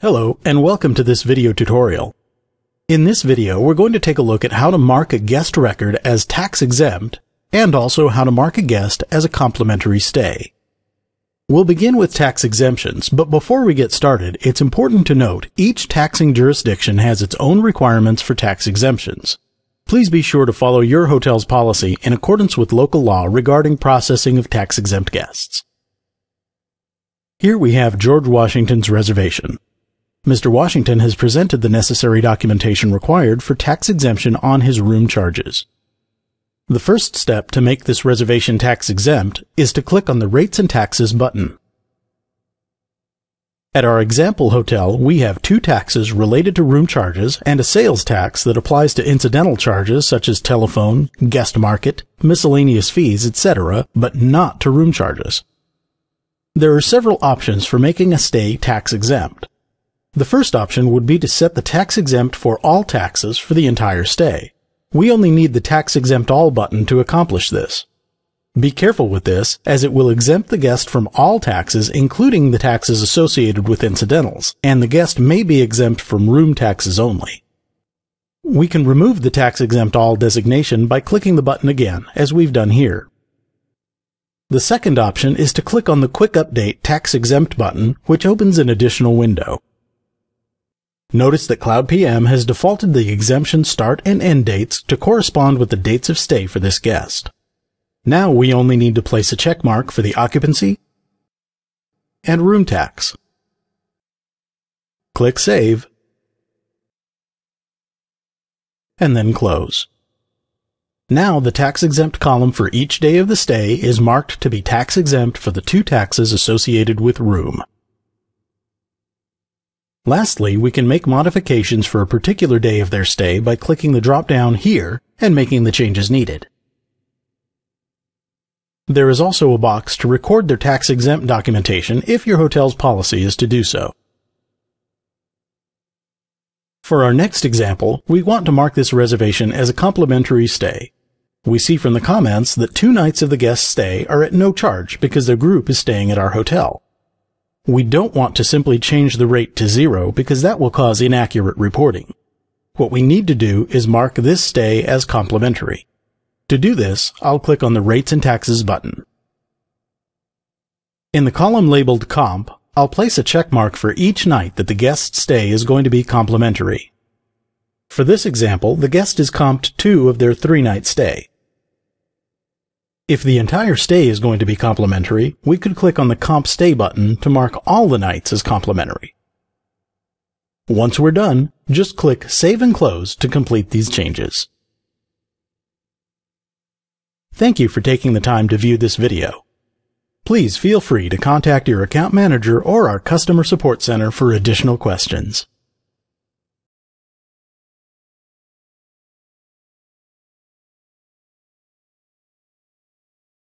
Hello, and welcome to this video tutorial. In this video, we're going to take a look at how to mark a guest record as tax exempt, and also how to mark a guest as a complimentary stay. We'll begin with tax exemptions, but before we get started, it's important to note each taxing jurisdiction has its own requirements for tax exemptions. Please be sure to follow your hotel's policy in accordance with local law regarding processing of tax-exempt guests. Here we have George Washington's reservation. Mr. Washington has presented the necessary documentation required for tax exemption on his room charges. The first step to make this reservation tax exempt is to click on the Rates and Taxes button. At our example hotel, we have two taxes related to room charges and a sales tax that applies to incidental charges such as telephone, guest market, miscellaneous fees, etc., but not to room charges. There are several options for making a stay tax exempt. The first option would be to set the tax exempt for all taxes for the entire stay. We only need the tax exempt all button to accomplish this. Be careful with this, as it will exempt the guest from all taxes, including the taxes associated with incidentals, and the guest may be exempt from room taxes only. We can remove the tax exempt all designation by clicking the button again, as we've done here. The second option is to click on the Quick Update Tax Exempt button, which opens an additional window. Notice that CloudPM has defaulted the exemption start and end dates to correspond with the dates of stay for this guest. Now we only need to place a check mark for the occupancy and room tax. Click Save, and then close. Now the tax-exempt column for each day of the stay is marked to be tax-exempt for the two taxes associated with room. Lastly, we can make modifications for a particular day of their stay by clicking the drop-down here and making the changes needed. There is also a box to record their tax-exempt documentation if your hotel's policy is to do so. For our next example, we want to mark this reservation as a complimentary stay. We see from the comments that 2 nights of the guest's stay are at no charge because their group is staying at our hotel. We don't want to simply change the rate to 0 because that will cause inaccurate reporting. What we need to do is mark this stay as complimentary. To do this, I'll click on the Rates and Taxes button. In the column labeled Comp, I'll place a check mark for each night that the guest's stay is going to be complimentary. For this example, the guest is comped 2 of their 3-night stay. If the entire stay is going to be complimentary, we could click on the Comp Stay button to mark all the nights as complimentary. Once we're done, just click Save and Close to complete these changes. Thank you for taking the time to view this video. Please feel free to contact your account manager or our customer support center for additional questions.